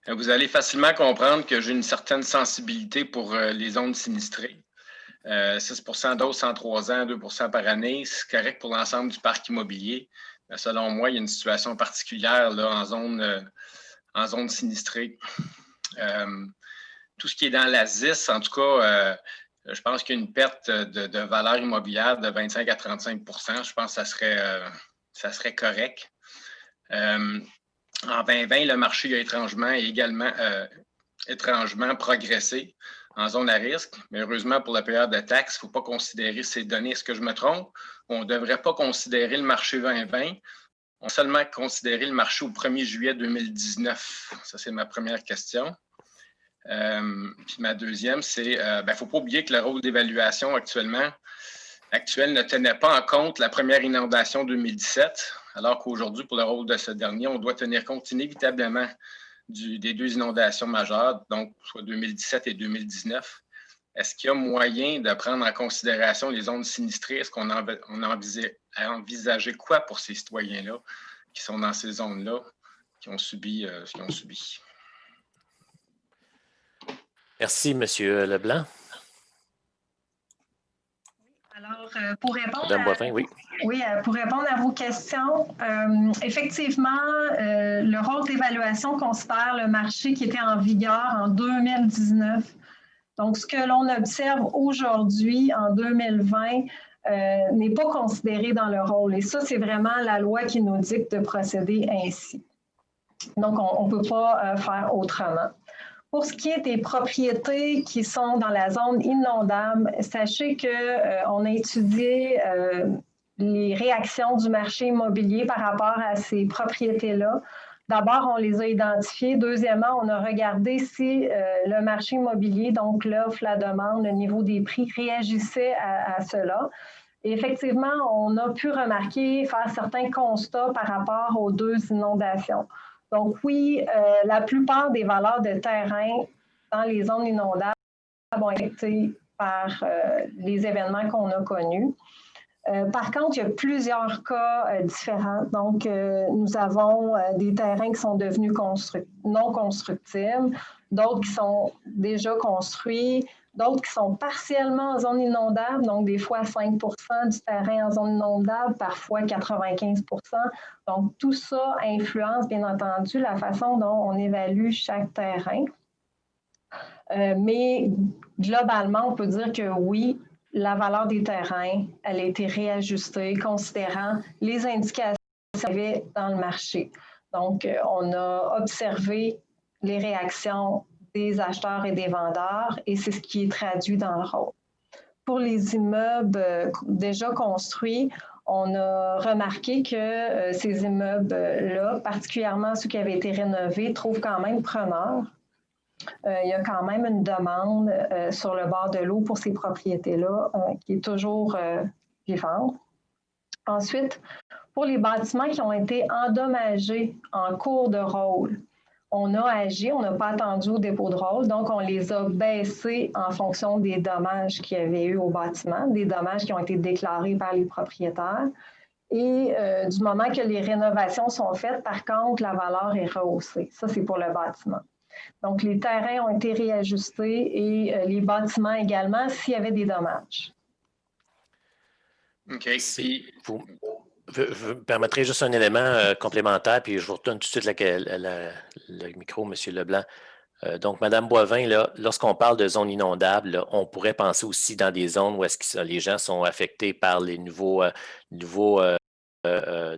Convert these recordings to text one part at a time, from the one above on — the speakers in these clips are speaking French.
Vous allez facilement comprendre que j'ai une certaine sensibilité pour les zones sinistrées. 6 d'hausse en 3 ans, 2 par année, c'est correct pour l'ensemble du parc immobilier. Mais selon moi, il y a une situation particulière là, en zone sinistrée. Tout ce qui est dans la ZIS, en tout cas, je pense qu'il y a une perte de valeur immobilière de 25 à 35 Je pense que ça serait correct. En 2020, le marché a étrangement progressé en zone à risque. Mais heureusement, pour la période de taxes, il ne faut pas considérer ces données. Est-ce que je me trompe? On ne devrait pas considérer le marché 2020. On doit seulement considérer le marché au 1er juillet 2019. Ça, c'est ma première question. Puis ma deuxième, c'est il ne faut pas oublier que le rôle d'évaluation actuel ne tenait pas en compte la première inondation 2017, alors qu'aujourd'hui, pour le rôle de ce dernier, on doit tenir compte inévitablement des 2 inondations majeures, donc soit 2017 et 2019. Est-ce qu'il y a moyen de prendre en considération les zones sinistrées? Est-ce qu'on a envisagé quoi pour ces citoyens-là qui sont dans ces zones-là, qui ont subi ce qu'ils ont subi? Merci, M. Leblanc. Alors, pour répondre, Madame Boivin, oui. Oui, pour répondre à vos questions, effectivement, le rôle d'évaluation considère le marché qui était en vigueur en 2019. Donc, ce que l'on observe aujourd'hui, en 2020, n'est pas considéré dans le rôle. Et ça, c'est vraiment la loi qui nous dicte de procéder ainsi. Donc, on ne peut pas faire autrement. Pour ce qui est des propriétés qui sont dans la zone inondable, sachez qu'on a étudié les réactions du marché immobilier par rapport à ces propriétés-là. D'abord, on les a identifiées. Deuxièmement, on a regardé si le marché immobilier, donc l'offre, la demande, le niveau des prix, réagissait à cela. Et effectivement, on a pu remarquer, faire certains constats par rapport aux 2 inondations. Donc oui, la plupart des valeurs de terrain dans les zones inondables ont été par les événements qu'on a connus. Par contre, il y a plusieurs cas différents. Donc, nous avons des terrains qui sont devenus non constructibles, d'autres qui sont déjà construits, d'autres qui sont partiellement en zone inondable, donc des fois 5 du terrain en zone inondable, parfois 95 Donc, tout ça influence, bien entendu, la façon dont on évalue chaque terrain. Mais globalement, on peut dire que oui, la valeur des terrains, elle a été réajustée considérant les indications qu'il y avait dans le marché. Donc, on a observé les réactions des acheteurs et des vendeurs et c'est ce qui est traduit dans le rôle. Pour les immeubles déjà construits, on a remarqué que ces immeubles-là, particulièrement ceux qui avaient été rénovés, trouvent quand même preneurs. Il y a quand même une demande sur le bord de l'eau pour ces propriétés-là qui est toujours vivante. Ensuite, pour les bâtiments qui ont été endommagés en cours de rôle, on a agi, on n'a pas attendu au dépôt de rôle, donc on les a baissés en fonction des dommages qu'il y avait eu au bâtiment, des dommages qui ont été déclarés par les propriétaires. Et du moment que les rénovations sont faites, par contre, la valeur est rehaussée. Ça, c'est pour le bâtiment. Donc, les terrains ont été réajustés et les bâtiments également s'il y avait des dommages. OK. Vous me permettrez juste un élément complémentaire, puis je vous retourne tout de suite le micro, M. Leblanc. Donc, Mme Boivin, lorsqu'on parle de zones inondables, là, on pourrait penser aussi dans des zones où est-ce que les gens sont affectés par les nouveaux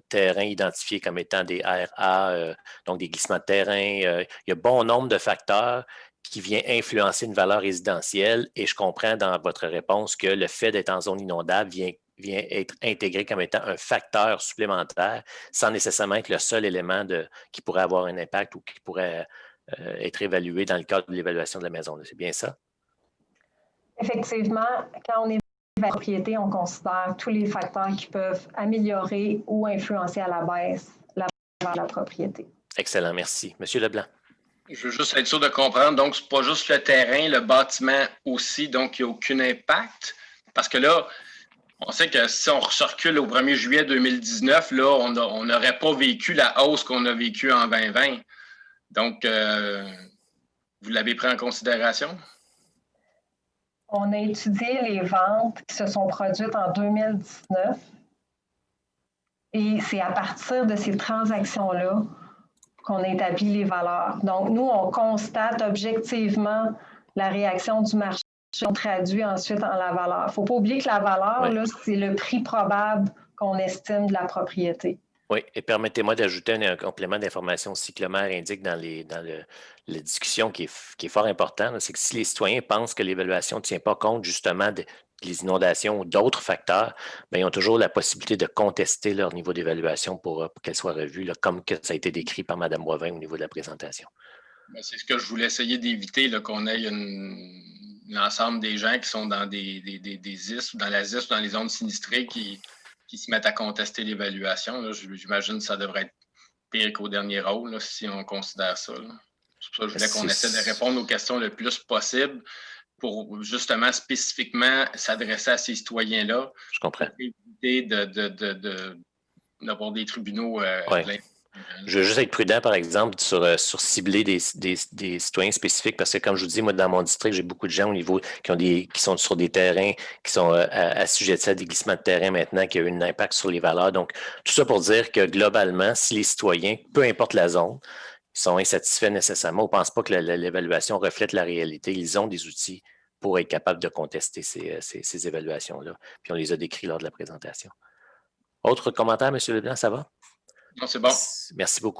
terrains identifiés comme étant des RA, donc des glissements de terrain. Il y a bon nombre de facteurs qui viennent influencer une valeur résidentielle et je comprends dans votre réponse que le fait d'être en zone inondable vient être intégré comme étant un facteur supplémentaire sans nécessairement être le seul élément qui pourrait avoir un impact ou qui pourrait être évalué dans le cadre de l'évaluation de la maison. C'est bien ça? Effectivement, quand on évalue la propriété, on considère tous les facteurs qui peuvent améliorer ou influencer à la baisse la valeur de la propriété. Excellent, merci. Monsieur Leblanc. Je veux juste être sûr de comprendre. Donc, ce n'est pas juste le terrain, le bâtiment aussi, donc il n'y a aucun impact. Parce que là, on sait que si on recule au 1er juillet 2019, là, on n'aurait pas vécu la hausse qu'on a vécue en 2020. Donc, vous l'avez pris en considération? On a étudié les ventes qui se sont produites en 2019 et c'est à partir de ces transactions-là qu'on établit les valeurs. Donc, nous, on constate objectivement la réaction du marché, on traduit ensuite en la valeur. Il ne faut pas oublier que la valeur, là, c'est le prix probable qu'on estime de la propriété. Oui, et permettez-moi d'ajouter un complément d'information aussi que le maire indique dans la discussion qui est fort important, c'est que si les citoyens pensent que l'évaluation ne tient pas compte justement des inondations ou d'autres facteurs, bien, ils ont toujours la possibilité de contester leur niveau d'évaluation pour qu'elle soit revue, là, comme que ça a été décrit par Mme Boivin au niveau de la présentation. C'est ce que je voulais essayer d'éviter, qu'on ait l'ensemble des gens qui sont dans des ZIS ou dans la ZIS ou dans les zones sinistrées qui se mettent à contester l'évaluation. J'imagine que ça devrait être pire qu'au dernier rôle, là, si on considère ça. Là. C'est pour ça que je voulais qu'on essaie de répondre aux questions le plus possible pour justement spécifiquement s'adresser à ces citoyens-là. Je comprends. Pour éviter d'avoir des tribunaux pleins. Je veux juste être prudent, par exemple, sur cibler des citoyens spécifiques, parce que, comme je vous dis, moi, dans mon district, j'ai beaucoup de gens au niveau qui sont sur des terrains, qui sont assujettis à des glissements de terrain maintenant, qui ont eu un impact sur les valeurs. Donc, tout ça pour dire que, globalement, si les citoyens, peu importe la zone, sont insatisfaits nécessairement ou ne pensent pas que l'évaluation reflète la réalité, ils ont des outils pour être capables de contester ces évaluations-là. Puis, on les a décrits lors de la présentation. Autre commentaire, M. Leblanc, ça va? Non, c'est bon. Merci beaucoup.